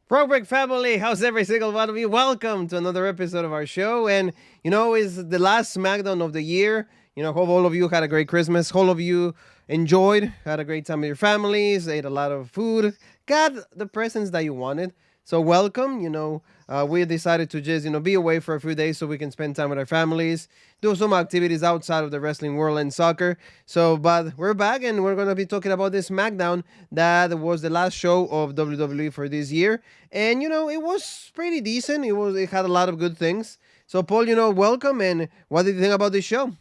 Robreak family, how's every single one of you? Welcome to another episode of our show. And, it's the last SmackDown of the year. Hope all of you had a great Christmas. All of you enjoyed, had a great time with your families, ate a lot of food, got the presents that you wanted. So, welcome. We decided to just, be away for a few days so we can spend time with our families, do some activities outside of the wrestling world and soccer. So, but we're back and we're going to be talking about this SmackDown that was the last show of WWE for this year. And, it was pretty decent. It had a lot of good things. So, Paul, welcome. And what did you think about this show?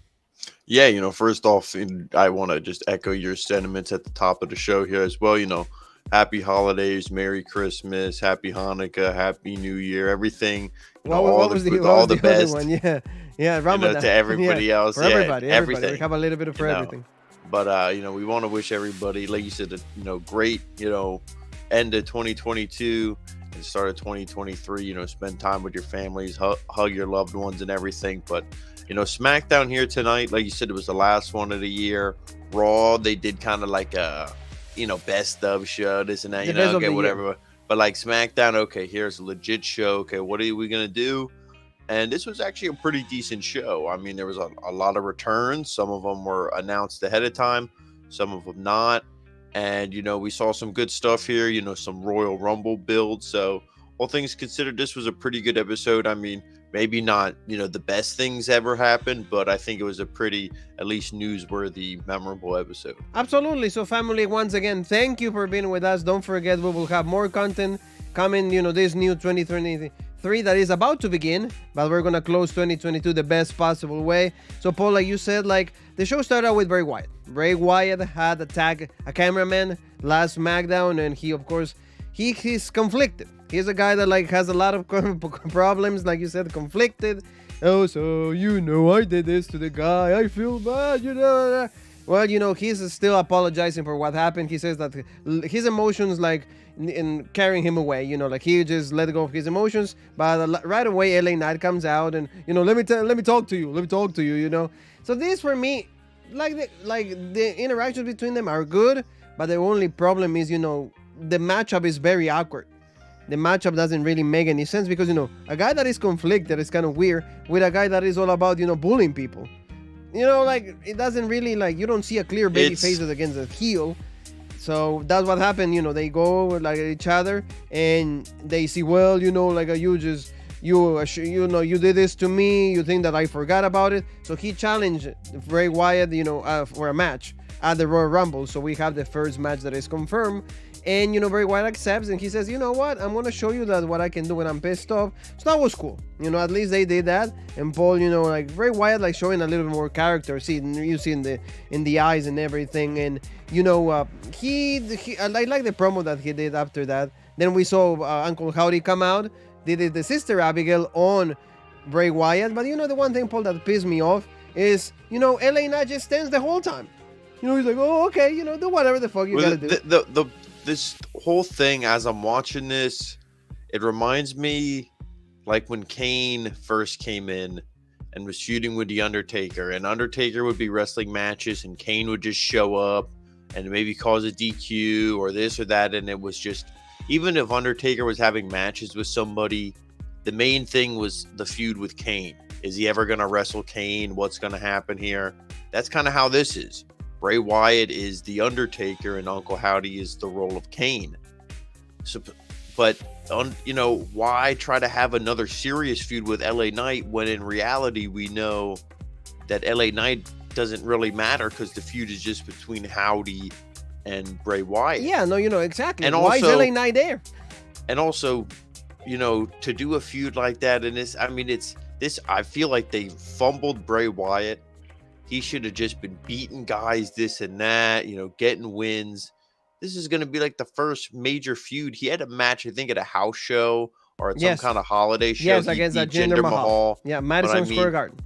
Yeah, first off, I want to just echo your sentiments at the top of the show here as well. Happy holidays, Merry Christmas, Happy Hanukkah, Happy New Year, everything. What was the best one? Yeah, Ramadan. To everybody else. For everybody. Everything. We have a little bit of everything. But we want to wish everybody, like you said, great, end of 2022 and start of 2023. Spend time with your families, hug your loved ones, and everything. But SmackDown here tonight, like you said, it was the last one of the year. Raw, they did kind of like a best of show, this and that, okay, whatever. Year. But like SmackDown, okay, here's a legit show. Okay, what are we gonna do? And this was actually a pretty decent show. I mean, there was a lot of returns. Some of them were announced ahead of time, some of them not. And we saw some good stuff here. Some Royal Rumble build. So all things considered, this was a pretty good episode. I mean, maybe not, the best things ever happened, but I think it was a pretty, at least newsworthy, memorable episode. Absolutely. So family, once again, thank you for being with us. Don't forget, we will have more content coming, this new 2023 that is about to begin, but we're going to close 2022 the best possible way. So Paul, like you said, the show started out with Bray Wyatt. Bray Wyatt had attacked a cameraman last SmackDown, and he, of course, he's conflicted. He's a guy that has a lot of problems, like you said, conflicted. Oh, so I did this to the guy. I feel bad, Well, he's still apologizing for what happened. He says that his emotions, in carrying him away, he just let go of his emotions. But right away, LA Knight comes out and let me talk to you. So this for me, the interactions between them are good, but the only problem is the matchup is very awkward. The matchup doesn't really make any sense because, a guy that is conflicted is kind of weird with a guy that is all about, bullying people. It doesn't really, you don't see a clear baby faces against a heel. So that's what happened. They go at each other and they see, well, you did this to me. You think that I forgot about it. So he challenged Bray Wyatt, for a match at the Royal Rumble. So we have the first match that is confirmed. And, Bray Wyatt accepts and he says, you know what? I'm going to show you what I can do when I'm pissed off. So that was cool. At least they did that. And Paul, Bray Wyatt, showing a little bit more character. You see in the eyes and everything. And, I like the promo that he did after that. Then we saw Uncle Howdy come out. Did the Sister Abigail on Bray Wyatt. But, the one thing, Paul, that pissed me off is, LA Knight just stands the whole time. He's like, oh, okay, do whatever the fuck you gotta do. This whole thing, as I'm watching this, it reminds me like when Kane first came in and was feuding with The Undertaker, and Undertaker would be wrestling matches and Kane would just show up and maybe cause a DQ or this or that, and it was just, even if Undertaker was having matches with somebody, the main thing was the feud with Kane. Is he ever going to wrestle Kane? What's going to happen here? That's kind of how this is. Bray Wyatt is the Undertaker and Uncle Howdy is the role of Kane. So, but why try to have another serious feud with LA Knight when in reality we know that LA Knight doesn't really matter because the feud is just between Howdy and Bray Wyatt. Yeah, no, exactly. And why also, is LA Knight there? And also, to do a feud like that, and I feel like they fumbled Bray Wyatt. He should have just been beating guys, this and that, getting wins. This is going to be like the first major feud. He had a match, I think, at a house show or at some kind of holiday show. Yes, against Jinder Mahal. Yeah, Madison Square Garden.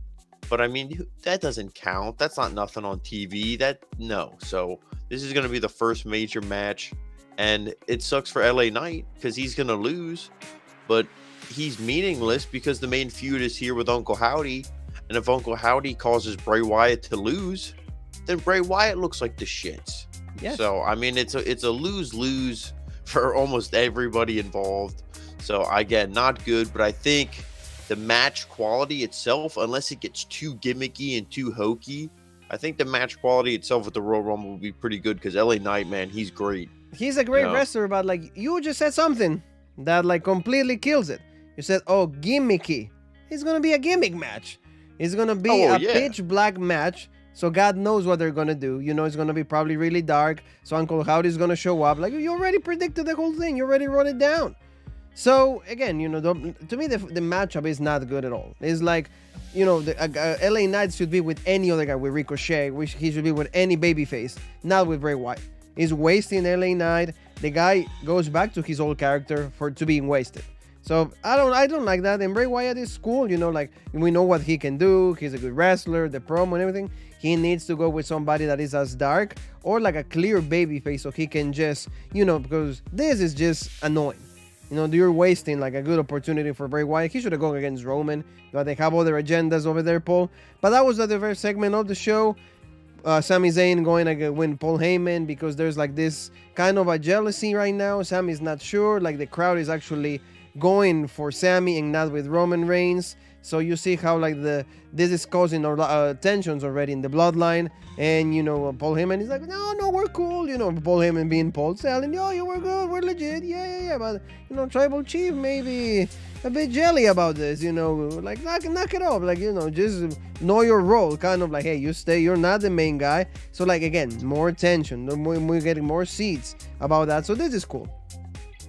But that doesn't count. That's not nothing on TV. No. So this is going to be the first major match. And it sucks for LA Knight because he's going to lose. But he's meaningless because the main feud is here with Uncle Howdy. And if Uncle Howdy causes Bray Wyatt to lose, then Bray Wyatt looks like the shits. Yes. So, it's a lose-lose for almost everybody involved. So again, not good, but I think the match quality itself, unless it gets too gimmicky and too hokey, I think the match quality itself with the Royal Rumble will be pretty good because LA Knight, man, he's great. He's a You great know? wrestler, but like you just said something that like completely kills it. You said, "Oh, gimmicky." It's gonna be a gimmick match. It's gonna be Oh a yeah. pitch black match. So God knows what they're gonna do. You know, it's gonna be probably really dark. So Uncle Howdy's gonna show up. Like you already predicted the whole thing. You already wrote it down. So again, you know, to me the matchup is not good at all. It's like, you know, the LA Knight should be with any other guy, with Ricochet. He should be with any babyface, not with Bray Wyatt. He's wasting LA Knight. The guy goes back to his old character to being wasted. So I don't like that. And Bray Wyatt is cool, you know, like we know what he can do. He's a good wrestler, the promo and everything. He needs to go with somebody that is as dark or like a clear babyface so he can just, you know, because this is just annoying. You know, you're wasting like a good opportunity for Bray Wyatt. He should have gone against Roman, but they have other agendas over there, Paul. But that was the first segment of the show. Sami Zayn going to win Paul Heyman because there's like this kind of a jealousy right now. Sami's not sure. Like the crowd is actually going for Sami and not with Roman Reigns. So you see how like this is causing tensions already in the bloodline. And you know, Paul Heyman is like, no, we're cool. You know, Paul Heyman being Paul, telling, yo, we're good, we're legit, yeah. But you know, Tribal Chief maybe a bit jelly about this. You know, like knock it off. Like, you know, just know your role. Kind of like, hey, you're not the main guy. So like again, more tension. We're getting more seats about that. So this is cool.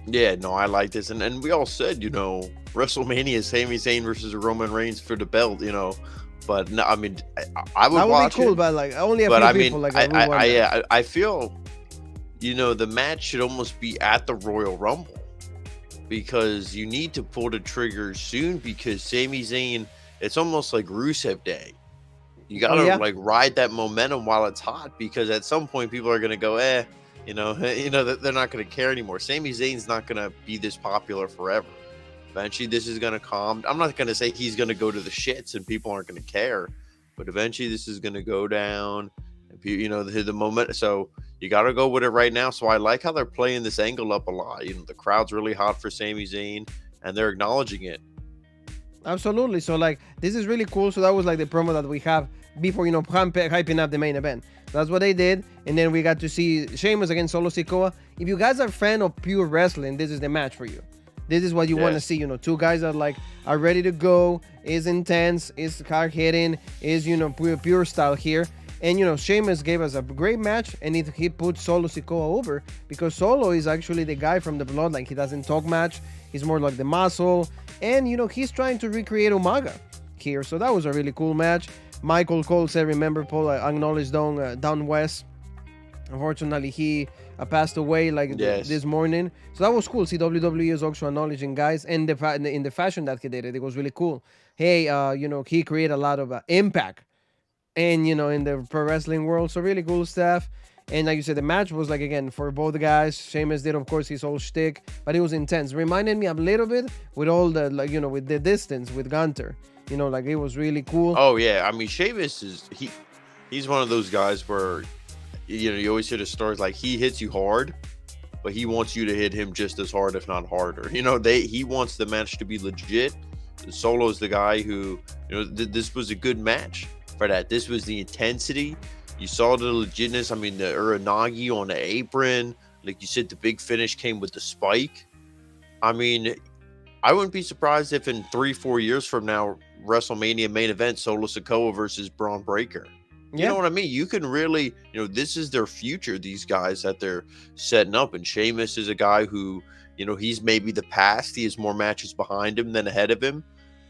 Yeah, no, I like this. And we all said, you know, WrestleMania, Sami Zayn versus Roman Reigns for the belt, you know. But no, I mean, I would watch be cool, it. but like only a But few I mean, people. Like I feel, you know, the match should almost be at the Royal Rumble because you need to pull the trigger soon because Sami Zayn, it's almost like Rusev Day. You gotta like ride that momentum while it's hot because at some point people are gonna go, you know, they're not gonna care anymore. Sami Zayn's not gonna be this popular forever. Eventually, this is gonna calm. I'm not gonna say he's gonna go to the shits and people aren't gonna care, but eventually this is gonna go down. And you know, the moment. So you gotta go with it right now. So I like how they're playing this angle up a lot. You know, the crowd's really hot for Sami Zayn, and they're acknowledging it. Absolutely. So like this is really cool. So that was like the promo that we have before, you know, hyping up the main event. That's what they did. And then we got to see Sheamus against Solo Sikoa. If you guys are a fan of pure wrestling, this is the match for you. This is what you want to see. You know, two guys that like are ready to go, is intense, is hard hitting, is, you know, pure style here. And, you know, Sheamus gave us a great match, and he put Solo Sikoa over because Solo is actually the guy from the bloodline. He doesn't talk much. He's more like the muscle. And, you know, he's trying to recreate Umaga here. So that was a really cool match. Michael Cole said, remember, Paul, I acknowledged Down West. Unfortunately, he passed away like this morning. So that was cool. See, WWE is also acknowledging guys and in the fashion that he did it. It was really cool. Hey, you know, he created a lot of impact and, you know, in the pro wrestling world. So really cool stuff. And like you said, the match was like, again, for both guys. Sheamus did, of course, his whole shtick, but it was intense. Reminded me a little bit with all the, like, you know, with the distance with Gunter. You know, like it was really cool. Oh, yeah. I mean, Sheamus is, he's one of those guys where, you know, you always hear the stories like he hits you hard, but he wants you to hit him just as hard, if not harder. You know, he wants the match to be legit. Solo's the guy who, you know, this was a good match for that. This was the intensity. You saw the legitness. I mean, the Uranagi on the apron. Like you said, the big finish came with the spike. I mean, I wouldn't be surprised if in 3-4 years from now, WrestleMania main event, Solo Sikoa versus Braun Breaker. You know what I mean? You can really, you know, this is their future, these guys that they're setting up. And Sheamus is a guy who, you know, he's maybe the past. He has more matches behind him than ahead of him.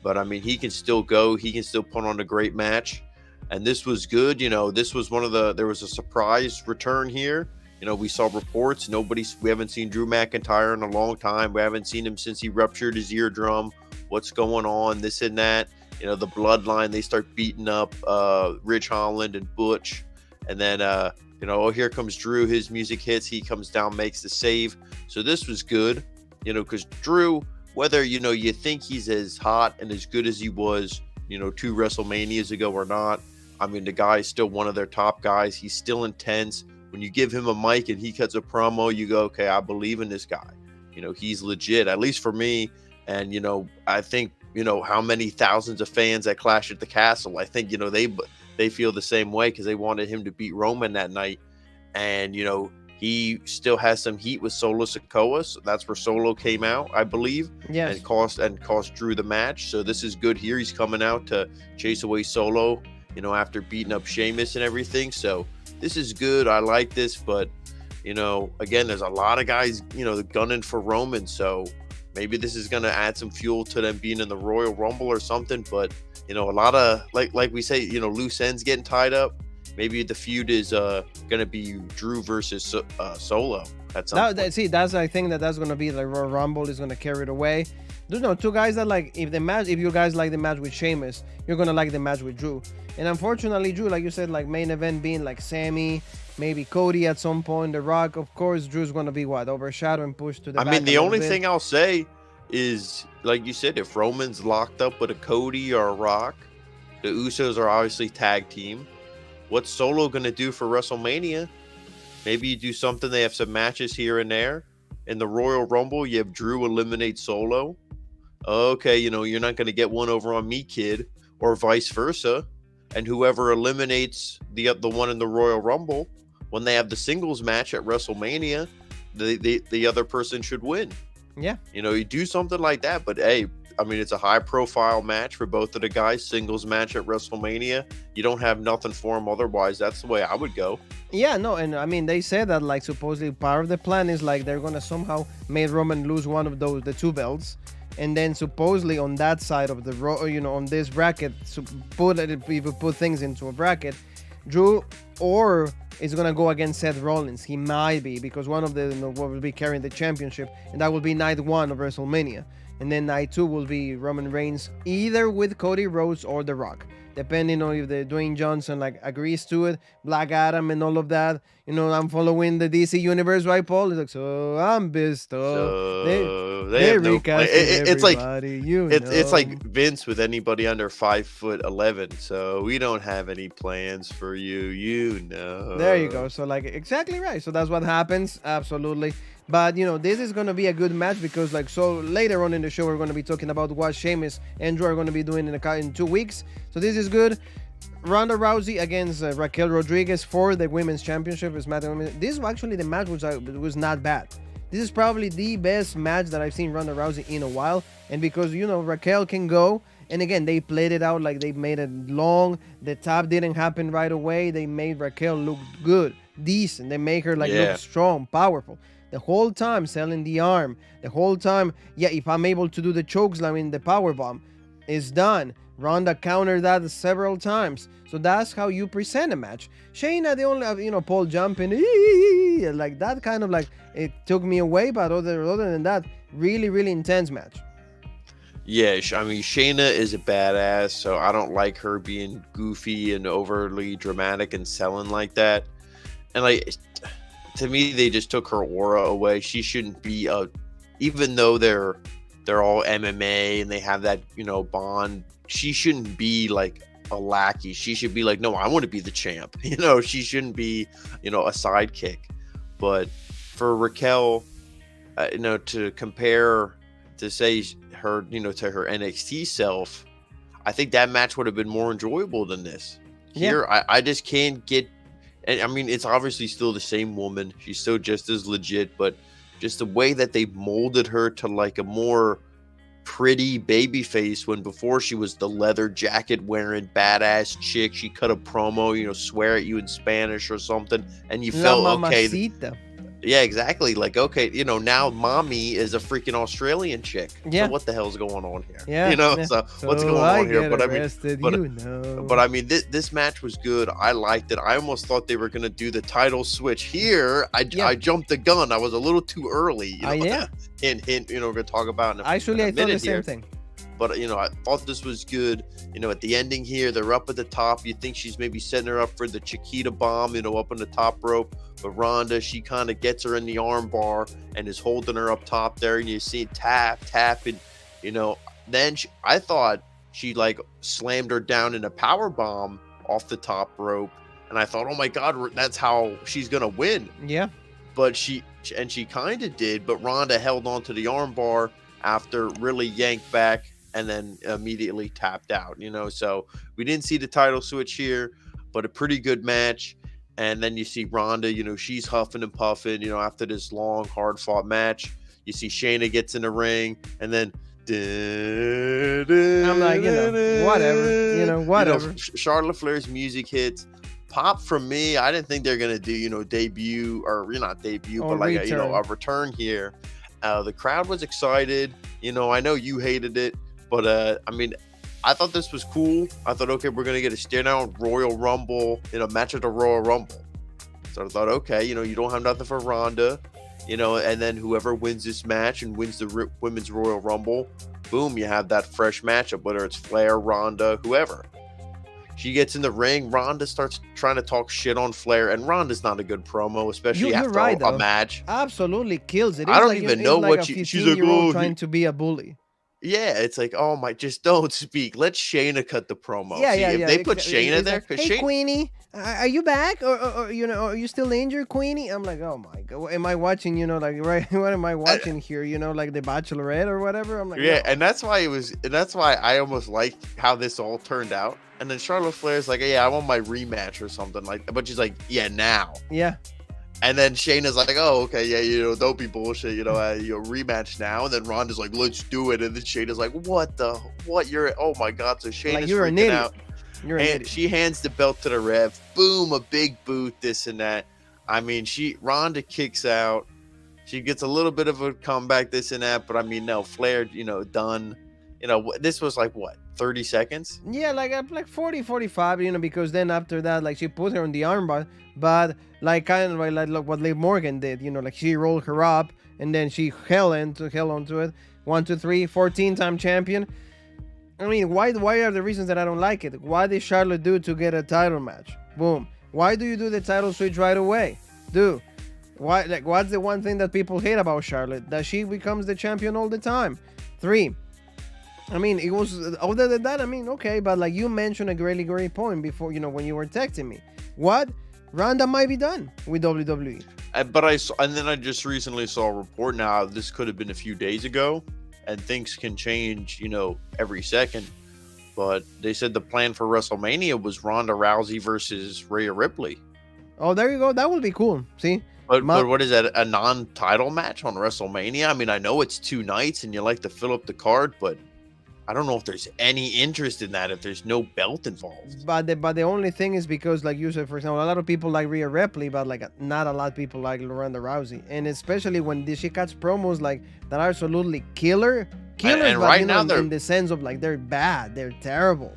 But, I mean, he can still go. He can still put on a great match. And this was good. You know, this was there was a surprise return here. You know, we saw reports. We haven't seen Drew McIntyre in a long time. We haven't seen him since he ruptured his eardrum. What's going on? This and that. You know, the bloodline, they start beating up Rich Holland and Butch. And then, you know, here comes Drew. His music hits. He comes down, makes the save. So this was good, you know, because Drew, whether, you know, you think he's as hot and as good as he was, you know, 2 WrestleManias ago or not, I mean, the guy is still one of their top guys. He's still intense. When you give him a mic and he cuts a promo, you go, okay, I believe in this guy. he's legit, at least for me. And I think how many thousands of fans at Clash at the Castle, I think they feel the same way, because they wanted him to beat Roman that night. And he still has some heat with Solo Sikoa. So that's where Solo came out, I believe. Yes. And cost Drew the match. So this is good here. He's coming out to chase away Solo, after beating up Sheamus and everything. So this is good. I like this, but again, there's a lot of guys, gunning for Roman. So maybe this is going to add some fuel to them being in the Royal Rumble or something. But a lot of like we say, loose ends getting tied up. Maybe the feud is going to be Drew versus Solo. That's I think that's going to be the Royal Rumble is going to carry it away. There's two guys that if you guys like the match with Sheamus, you're going to like the match with Drew. And unfortunately, Drew, like you said, like main event being like Sami, maybe Cody at some point, The Rock. Of course, Drew's going to be overshadowed and pushed to the back. I mean, the only thing I'll say is, like you said, if Roman's locked up with a Cody or a Rock, the Usos are obviously tag team. What's Solo going to do for WrestleMania? Maybe you do something. They have some matches here and there. In the Royal Rumble, you have Drew eliminate Solo. Okay, you're not going to get one over on me, kid, or vice versa. And whoever eliminates the one in the Royal Rumble, when they have the singles match at WrestleMania, the other person should win. Yeah. You do something like that. But hey, I mean, it's a high-profile match for both of the guys. Singles match at WrestleMania. You don't have nothing for them otherwise. That's the way I would go. Yeah, no, and I mean, they said that supposedly part of the plan is they're gonna somehow make Roman lose one of the two belts, and then supposedly on that side of the on this bracket, if we put things into a bracket, Drew or is gonna go against Seth Rollins. He might be, because one of the will be carrying the championship, and that will be night 1 of WrestleMania. And then night 2 will be Roman Reigns either with Cody Rhodes or The Rock, depending on if the Dwayne Johnson agrees to it, Black Adam and all of that. I'm following the DC universe, right, Paul? It's so I'm pissed off. So they have no recasting it's like everybody, it's like Vince with anybody under 5'11". So we don't have any plans for you. There you go. So exactly right. So that's what happens. Absolutely. But this is going to be a good match, because so later on in the show we're going to be talking about what Sheamus and Drew are going to be doing in 2 weeks. So this is good. Ronda Rousey against Raquel Rodriguez for the women's championship. This actually, the match was not bad. This is probably the best match that I've seen Ronda Rousey in a while. And because Raquel can go, and again, they played it out they made it long. The tap didn't happen right away. They made Raquel look good, decent. They make her look strong, powerful. The whole time selling the arm. The whole time, if I'm able to do the chokeslam, the power bomb is done. Ronda countered that several times. So that's how you present a match. Shayna, the only, Paul jumping, that kind of it took me away. But other than that, really, really intense match. Yeah, I mean, Shayna is a badass, so I don't like her being goofy and overly dramatic and selling like that. And to me, they just took her aura away. She shouldn't be even though they're all MMA and they have that bond. She shouldn't be a lackey. She should be no, I want to be the champ. She shouldn't be a sidekick. But for Raquel, to compare, to say her to her NXT self, I think that match would have been more enjoyable than this. Here, I just can't get. And I mean, it's obviously still the same woman. She's still just as legit, but just the way that they molded her to a more pretty baby face, when before she was the leather jacket wearing badass chick. She cut a promo, swear at you in Spanish or something, and you felt okay. Yeah, exactly. Okay, now mommy is a freaking Australian chick. Yeah. So what the hell's going on here? Yeah. So what's going on here? But I mean, this match was good. I liked it. I almost thought they were going to do the title switch here. I jumped the gun. I was a little too early. Hint, we're going to talk about it Actually, I thought the same thing. But, I thought this was good. At the ending here, they're up at the top. You think she's maybe setting her up for the Chiquita bomb, up on the top rope. But Ronda, she kind of gets her in the arm bar and is holding her up top there. And you see tap, and, then I thought she slammed her down in a power bomb off the top rope. And I thought, oh my God, that's how she's going to win. Yeah. but she kind of did, but Ronda held on to the armbar after really yanked back and then immediately tapped out, so we didn't see the title switch here, but a pretty good match. And then you see Ronda, she's huffing and puffing, after this long, hard fought match. You see Shayna gets in the ring, and then I'm like, whatever. Charlotte Flair's music hits. Pop from me. I didn't think they're gonna do, debut or not debut, but like a return here. The crowd was excited. I know you hated it, but I thought this was cool. I thought, okay, we're gonna get a stare down Royal Rumble, match at the Royal Rumble. So I thought, okay, you don't have nothing for Ronda, and then whoever wins this match and wins the Women's Royal Rumble, boom, you have that fresh matchup, whether it's Flair, Ronda, whoever. She gets in the ring. Ronda starts trying to talk shit on Flair, and Ronda's not a good promo, especially after a match. Absolutely kills it. I don't even know what she's like. Oh, trying to be a bully. Yeah, it's like, oh my, just don't speak. Let Shayna cut the promo. Yeah. If they put Shayna there, because hey, Queenie, are you back, or are you still injured, Queenie? I'm like, oh my god, am I watching? Right? What am I watching here? Like The Bachelorette or whatever. I'm like, yeah, no. and that's why I almost liked how this all turned out. And then Charlotte Flair's like, yeah, I want my rematch or something like that. But she's like, yeah, now. Yeah. And then Shayna's like, oh, okay, yeah, don't be bullshit, rematch now. And then Ronda's like, let's do it. And then Shayna's like, what? Oh my God. So Shayna's like, you're freaking out. You're an idiot. She hands the belt to the ref. Boom, a big boot, this and that. Ronda kicks out. She gets a little bit of a comeback, this and that. But no, Flair, done. This was like what, 30 seconds? Yeah, like 40, 45, because then after that, like, she put her on the armbar, but like kind of like what Liv Morgan did, like she rolled her up and then she held onto it. 1, 2, 3, 14-time champion. Why are the reasons that I don't like it? Why did Charlotte do to get a title match? Boom. Why do you do the title switch right away? Dude, why? Like, what's the one thing that people hate about Charlotte? That she becomes the champion all the time. 3. It was, other than that, okay, but like you mentioned a really great point before, when you were texting me. What? Ronda might be done with WWE. And then I just recently saw a report. Now, this could have been a few days ago, and things can change, every second. But they said the plan for WrestleMania was Ronda Rousey versus Rhea Ripley. Oh, there you go. That would be cool. See? But what is that, a non-title match on WrestleMania? I know it's 2 nights and you like to fill up the card, but I don't know if there's any interest in that if there's no belt involved. But the only thing is because, like you said, for example, a lot of people like Rhea Ripley, but like not a lot of people like Ronda Rousey. And especially when she cuts promos like that are absolutely killers, and but, right now they're in the sense of like they're bad, they're terrible.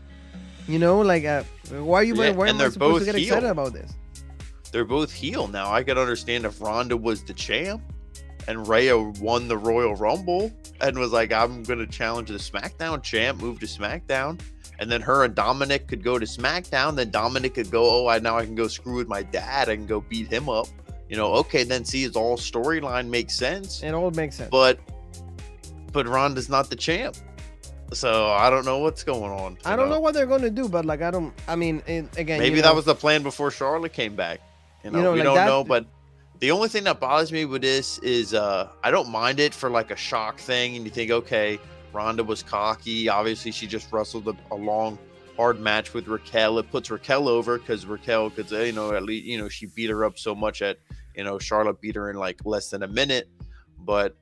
Why are you why am I supposed to get excited about this? They're both heel now. I could understand if Ronda was the champ and Rhea won the Royal Rumble and was like, I'm going to challenge the SmackDown champ, move to SmackDown. And then her and Dominic could go to SmackDown. Then Dominic could go, now I can go screw with my dad. I can go beat him up. Okay, then see, it's all storyline makes sense. It all makes sense. But Ronda's not the champ. So I don't know what's going on. I don't know what they're going to do, but like, again, maybe that was the plan before Charlotte came back. We don't know, but the only thing that bothers me with this is I don't mind it for like a shock thing, and you think, okay, Ronda was cocky. Obviously, she just wrestled a long, hard match with Raquel. It puts Raquel over because Raquel could, at least, she beat her up so much at, Charlotte beat her in like less than a minute. But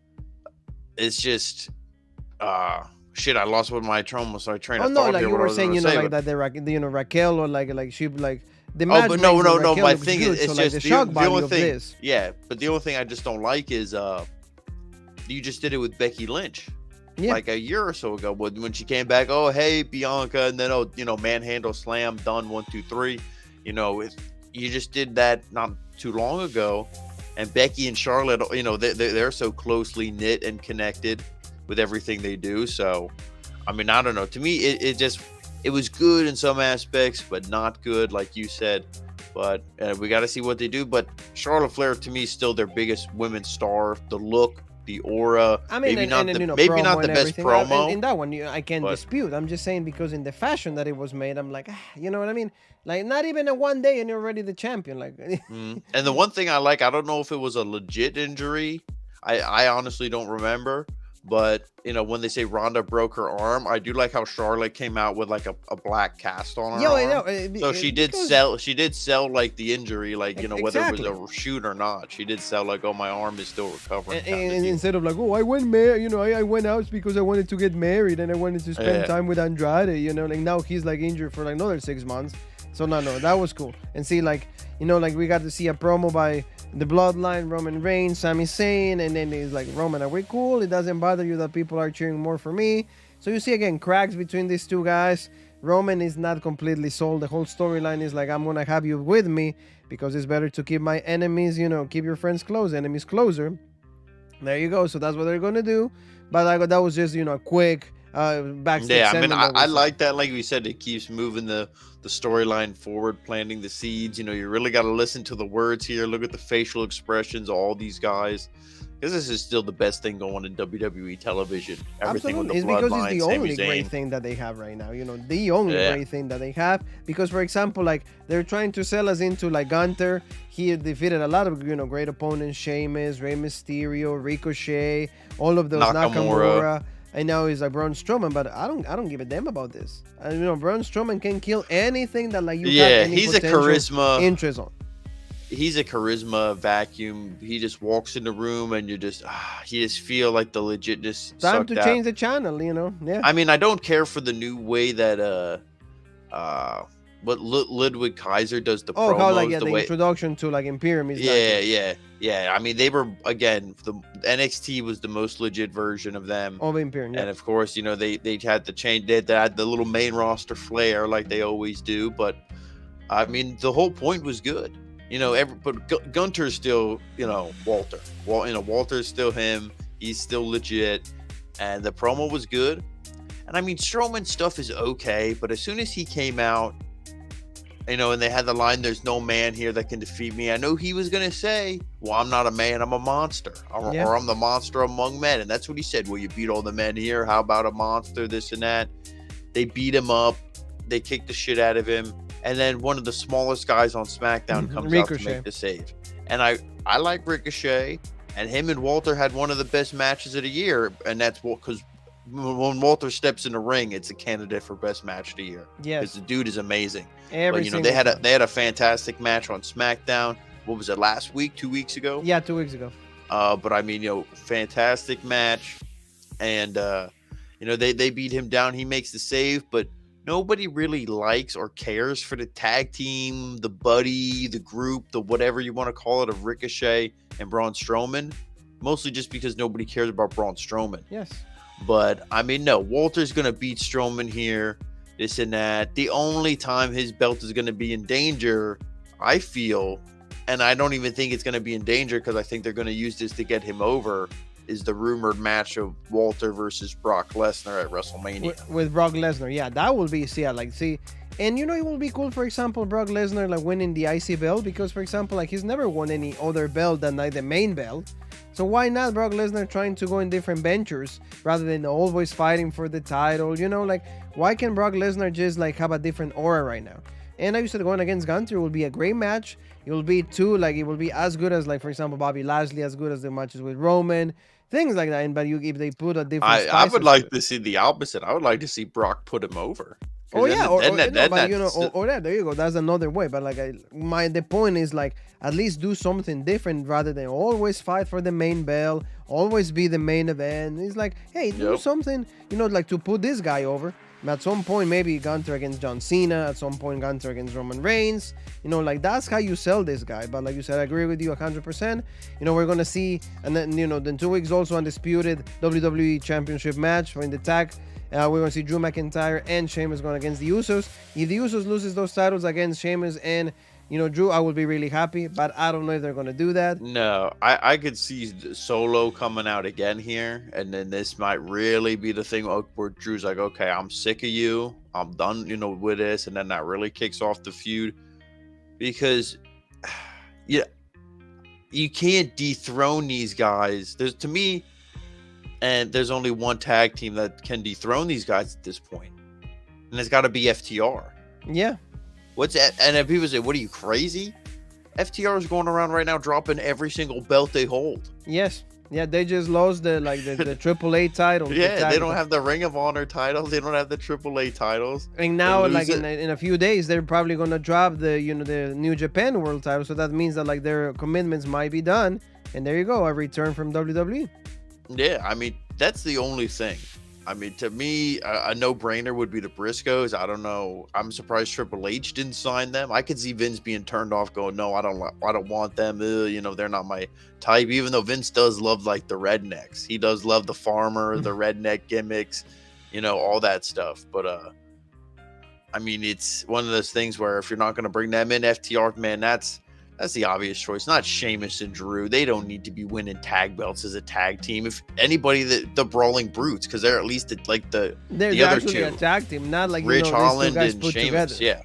it's just, shit, I lost what my train of thought. Oh no, like you were saying, like that, Raquel or like she like. The match no. My thing is, it's so just like the only thing. This. Yeah, but the only thing I just don't like is you just did it with Becky Lynch, like a year or so ago when she came back. Oh, hey Bianca, and then manhandle slam, done 1, 2, 3. You just did that not too long ago, and Becky and Charlotte, they're so closely knit and connected with everything they do. So, I don't know. To me, it was good in some aspects, but not good, like you said. But we got to see what they do. But Charlotte Flair, to me, is still their biggest women's star. The look, the aura. I mean, Maybe not and the you know, maybe promo not the and best everything. promo, In that one, I can't but dispute. I'm just saying because in the fashion that it was made, I'm like, you know what I mean? Like, not even a one day and you're already the champion. Like, and the one thing I like, I don't know if it was a legit injury. I honestly don't remember. But when they say Ronda broke her arm, I do like how Charlotte came out with like a black cast on her yo, I arm. know. So she did sell like the injury, like whether it was Exactly. a shoot or not. She did sell like, oh, my arm is still recovering. And instead of like, oh, I went I went out because I wanted to get married and I wanted to spend time with Andrade. Like now he's like injured for like another 6 months. So no, that was cool. And see, like, like we got to see a promo by the Bloodline, Roman Reigns, Sami Zayn, and then he's like, Roman, are we cool? It doesn't bother you that people are cheering more for me. So you see again cracks between these two guys. Roman is not completely sold. The whole storyline is like, I'm gonna have you with me because it's better to keep my enemies, keep your friends close, enemies closer. There you go. So that's what they're gonna do. But that was just a quick backstage. Yeah, I mean, I like that. Like we said, it keeps moving the storyline forward, planting the seeds. You really got to listen to the words here. Look at the facial expressions of all these guys, because this is still the best thing going in WWE television. Everything Absolutely. with the It's because bloodline, it's the only Sami great Zayn. thing that they have right now. The only great thing that they have. Because, for example, like they're trying to sell us into like Gunter. He defeated a lot of great opponents: Sheamus, Rey Mysterio, Ricochet, all of those Nakamura. And now he's like Braun Strowman, but I don't give a damn about this. Braun Strowman can kill anything that like you got any he's a charisma interest on. He's a charisma vacuum. He just walks in the room and you just feel like the legitness. Time to change the channel, Yeah. I mean, I don't care for the new way that what Ludwig Kaiser does the promos. How like the introduction to like Imperium is yeah. I mean, they were, again, the NXT was the most legit version of them. Of Imperium, and of course, they had to change. They had the little main roster flair like they always do. But I mean, the whole point was good. But Gunter's still, Walter. Walter's still him. He's still legit, and the promo was good. And I mean, Strowman's stuff is okay, but as soon as he came out, and they had the line, "There's no man here that can defeat me." I know he was gonna say, "Well, I'm not a man, I'm a monster, or I'm the monster among men," and that's what he said. "Well, you beat all the men here. How about a monster? This and that." They beat him up. They kicked the shit out of him. And then one of the smallest guys on SmackDown comes out to make the save. And I like Ricochet, and him and Walter had one of the best matches of the year. And that's because when Walter steps in the ring, it's a candidate for best match of the year. Yes, because the dude is amazing. But they had a fantastic match on SmackDown. What was it, last week? 2 weeks ago? Yeah, 2 weeks ago. But I mean, fantastic match, and they beat him down. He makes the save, but nobody really likes or cares for the tag team, the buddy, the group, the whatever you want to call it, of Ricochet and Braun Strowman. Mostly just because nobody cares about Braun Strowman. Yes. But I mean, no, Walter's gonna beat Strowman here, this and that. The only time his belt is gonna be in danger, I feel, and I don't even think it's gonna be in danger because I think they're gonna use this to get him over, is the rumored match of Walter versus Brock Lesnar at WrestleMania. With Brock Lesnar, yeah, that will be, and it will be cool, for example, Brock Lesnar like winning the IC belt, because, for example, like he's never won any other belt than like the main belt. So why not Brock Lesnar trying to go in different ventures rather than always fighting for the title? Like, why can Brock Lesnar just like have a different aura right now? And I used to going against Gunter will be a great match. It will be it will be as good as, like, for example, Bobby Lashley, as good as the matches with Roman, things like that. But if they put a different, I would like to see the opposite. I would like to see Brock put him over. There you go. That's another way. But like, the point is, like, at least do something different rather than always fight for the main belt, always be the main event. It's like, hey, do something, like to put this guy over. At some point, maybe Gunter against John Cena. At some point, Gunter against Roman Reigns. Like, that's how you sell this guy. But like you said, I agree with you 100%. We're going to see, and then, then 2 weeks also undisputed WWE Championship match in the tag. We're going to see Drew McIntyre and Sheamus going against the Usos. If the Usos loses those titles against Sheamus and, Drew, I will be really happy. But I don't know if they're going to do that. No, I could see Solo coming out again here. And then this might really be the thing where Drew's like, okay, I'm sick of you. I'm done, with this. And then that really kicks off the feud. Because, you can't dethrone these guys. To me, and there's only one tag team that can dethrone these guys at this point, and it's got to be FTR. Yeah. What's that? And if people say, "What are you, crazy?" FTR is going around right now dropping every single belt they hold. Yes. Yeah, they just lost the AAA title. Yeah, they don't have the Ring of Honor titles. They don't have the AAA titles. And now, like in a few days, they're probably gonna drop the the New Japan World title. So that means that like their commitments might be done. And there you go, a return from WWE. Yeah, I mean that's the only thing. I mean, to me, a no-brainer would be the Briscoes. I don't know. I'm surprised Triple H didn't sign them. I could see Vince being turned off, going, "No, I don't want them. They're not my type." Even though Vince does love like the rednecks, he does love the farmer, the redneck gimmicks, all that stuff. But I mean, it's one of those things where if you're not going to bring them in, FTR, man, that's the obvious choice. Not Sheamus and Drew. They don't need to be winning tag belts as a tag team. If anybody, the Brawling Brutes, because they're at least like the other actually two. A tag team, not like Rich Holland guys and put Sheamus. together. Yeah.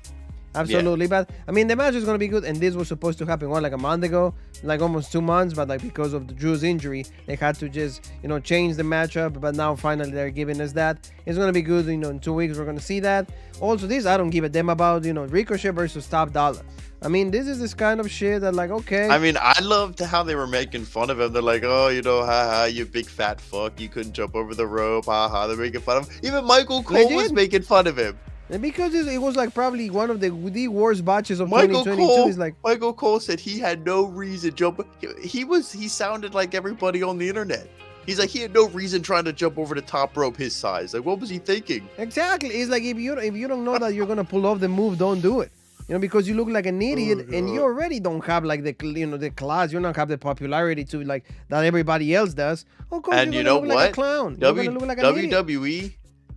Absolutely. Yeah. But I mean, the match is going to be good, and this was supposed to happen like a month ago, like almost 2 months, but like because of the Drew's injury, they had to just change the matchup. But now finally they're giving us that. It's going to be good. In 2 weeks we're going to see that. Also, this I don't give a damn about. Ricochet versus Top Dollar. I mean, this kind of shit that like, okay. I mean, I loved how they were making fun of him. They're like, "Oh, haha, you big fat fuck, you couldn't jump over the rope, haha." They're making fun of him. Even Michael Cole was making fun of him. And because it was like probably one of the worst botches of 2022. He's like, Michael Cole said he had no reason jumping. He sounded like everybody on the internet. He's like, he had no reason trying to jump over the top rope his size. Like, what was he thinking? Exactly. It's like if you don't know that you're gonna pull off the move, don't do it. Because you look like an idiot, and you already don't have like the the class. You don't have the popularity to like that everybody else does. Of course, and you're gonna look like a clown. You're gonna look like an WWE, idiot.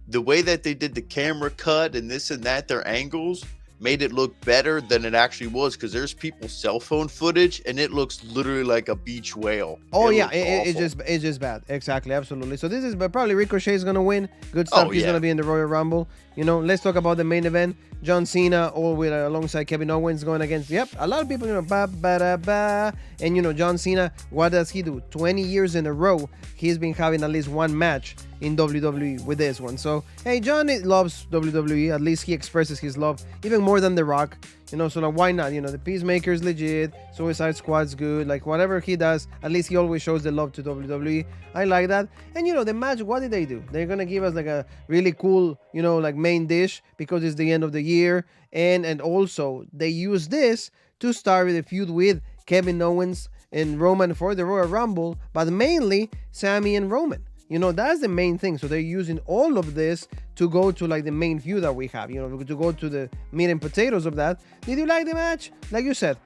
The way that they did the camera cut and this and that, their angles made it look better than it actually was, because there's people's cell phone footage and it looks literally like a beach whale. Oh yeah, it's just bad. Exactly, absolutely. So this is probably Ricochet is gonna win. Good stuff. He's gonna be in the Royal Rumble. Let's talk about the main event. John Cena, alongside Kevin Owens, going against a lot of people. And John Cena, what does he do? 20 years in a row, he's been having at least one match in WWE with this one. So hey, John loves WWE. At least he expresses his love even more than The Rock. So like, why not? The Peacemaker's legit. Suicide Squad's good. Like whatever he does, at least he always shows the love to WWE. I like that. And the match, what did they do? They're gonna give us like a really cool, like main dish, because it's the end of the year, and also they use this to start with a feud with Kevin Owens and Roman for the Royal Rumble, but mainly Sami and Roman. That's the main thing. So they're using all of this to go to like the main feud that we have, to go to the meat and potatoes of that. Did you like the match? Like you said,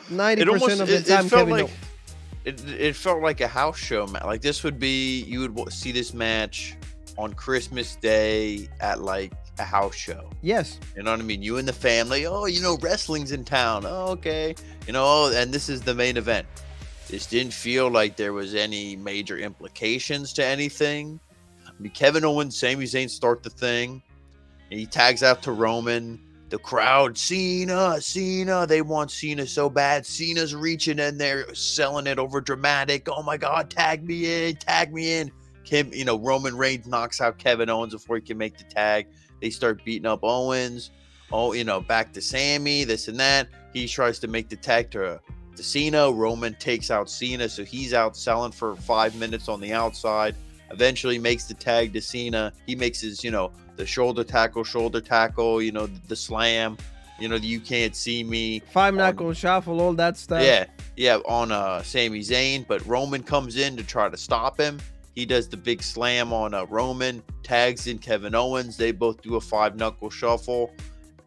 90% of the time Kevin Owens. It felt like a house show match. Like this would be, you would see this match on Christmas Day at like a house show. Yes. You know what I mean? You and the family. Oh, wrestling's in town. Oh, okay. And this is the main event. This didn't feel like there was any major implications to anything. I mean, Kevin Owens, Sami Zayn start the thing. He tags out to Roman. The crowd, Cena. They want Cena so bad. Cena's reaching in there, selling it over dramatic. Oh my God, tag me in. Roman Reigns knocks out Kevin Owens before he can make the tag. They start beating up Owens. Oh, back to Sami, this and that. He tries to make the tag to Cena. Roman takes out Cena, so he's out selling for 5 minutes on the outside. Eventually makes the tag to Cena. He makes his, the shoulder tackle, the slam, the you can't see me. 5-knuckle shuffle, all that stuff. Yeah, on Sami Zayn. But Roman comes in to try to stop him. He does the big slam on Roman, tags in Kevin Owens. They both do a 5-knuckle shuffle.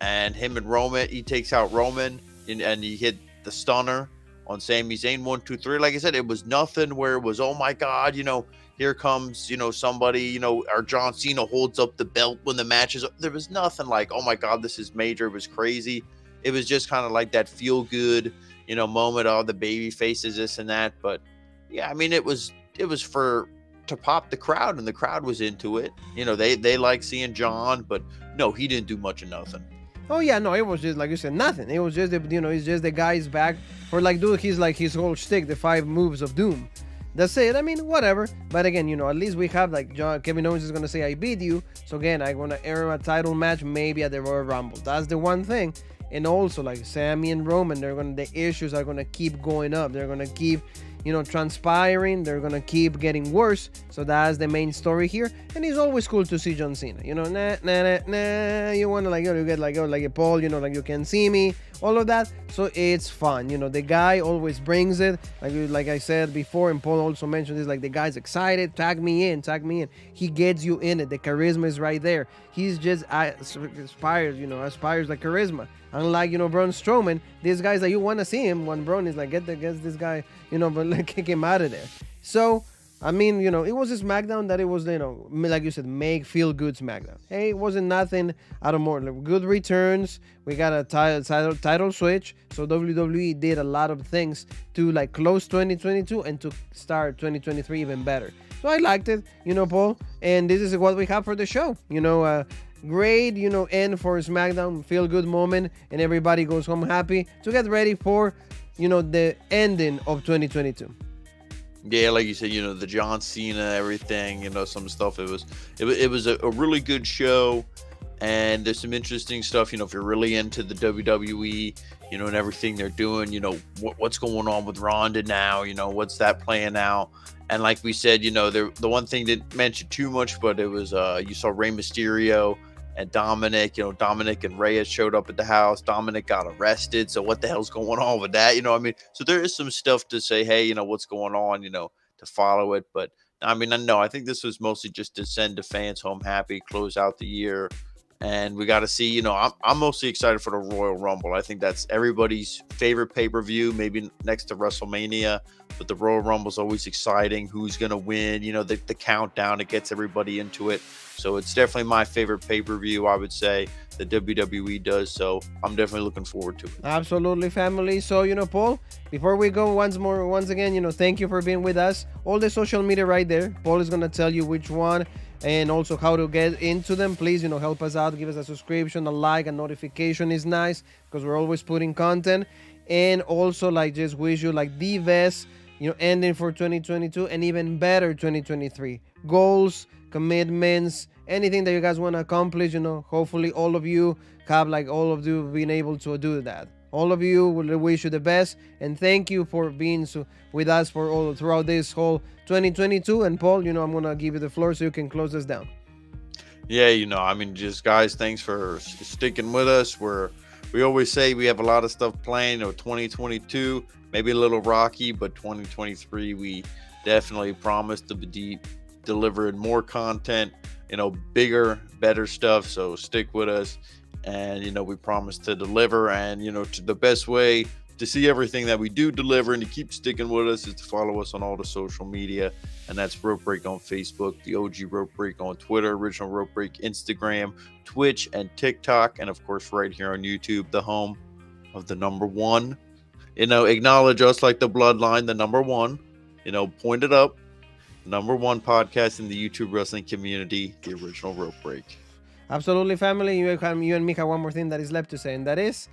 And him and Roman, he takes out Roman, and he hit the stunner on Sami Zayn. 1, 2, 3. Like I said, it was nothing where it was, oh my God, here comes, somebody, or John Cena holds up the belt when the match is. There was nothing like, oh my God, this is major. It was crazy. It was just kind of like that feel good, moment of the baby faces, this and that. But yeah, I mean, it was to pop the crowd, and the crowd was into it. They like seeing John, but no, he didn't do much of nothing. Oh yeah, no, it was just like you said, nothing. It was just it's just the guy's back, or like, dude, he's like his whole shtick, the 5 moves of doom. That's it. I mean, whatever. But again, at least we have like Kevin Owens is gonna say I beat you. So again, I'm gonna air a title match maybe at the Royal Rumble. That's the one thing. And also like Sami and Roman, the issues are gonna keep going up. They're gonna keep transpiring. They're gonna keep getting worse. So that's the main story here. And it's always cool to see John Cena. You wanna like you get like a Paul, like you can see me, all of that. So it's fun. The guy always brings it. Like I said before, and Paul also mentioned this. Like the guy's excited. Tag me in. He gets you in it. The charisma is right there. He's just aspires like charisma. Unlike Braun Strowman, these guys that you want to see him when Braun is like get this guy, but like kick him out of there. So I mean, it was a SmackDown that it was, like you said, feel good SmackDown. Hey, it wasn't nothing out of more. Good returns. We got a title switch. So WWE did a lot of things to like close 2022 and to start 2023 even better. So I liked it, Paul. And this is what we have for the show. Great, end for SmackDown, feel good moment, and everybody goes home happy to get ready for, the ending of 2022. Yeah, like you said, the John Cena, everything, some stuff. It was a really good show, and there's some interesting stuff. If you're really into the WWE, and everything they're doing, what's going on with Ronda now, what's that playing out. And like we said, the one thing didn't mention too much, but it was you saw Rey Mysterio and Dominic. Dominic and Reyes showed up at the house. Dominic got arrested. So what the hell's going on with that? So there is some stuff to say, hey, what's going on, to follow it. But I mean, I think this was mostly just to send the fans home happy, close out the year. And we got to see, I'm mostly excited for the Royal Rumble. I think that's everybody's favorite pay-per-view, maybe next to WrestleMania. But the Royal Rumble is always exciting. Who's going to win? The countdown, it gets everybody into it. So it's definitely my favorite pay-per-view, I would say, the WWE does. So I'm definitely looking forward to it. Absolutely, family. So, Paul, before we go once again, thank you for being with us. All the social media right there. Paul is going to tell you which one and also how to get into them. Please, help us out. Give us a subscription, a like, a notification is nice because we're always putting content. And also, just wish you the best, ending for 2022 and even better 2023. Goals, commitments, anything that you guys want to accomplish, hopefully all of you have all of you being able to do that. All of you, will wish you the best, and thank you for being with us for throughout this whole 2022. And Paul, I'm gonna give you the floor so you can close this down. Yeah, just guys, thanks for sticking with us. We always say we have a lot of stuff planned. 2022 maybe a little rocky, but 2023 we definitely promise to be delivering more content, bigger, better stuff. So stick with us. And, we promise to deliver, and, to the best way to see everything that we do deliver and to keep sticking with us is to follow us on all the social media. And that's Rope Break on Facebook, the OG Rope Break on Twitter, Original Rope Break, Instagram, Twitch, and TikTok. And of course, right here on YouTube, the home of the number one, acknowledge us like the bloodline, the number one, point it up, number one podcast in the YouTube wrestling community, the Original Rope Break. Absolutely, family. You and me have one more thing that is left to say, and that is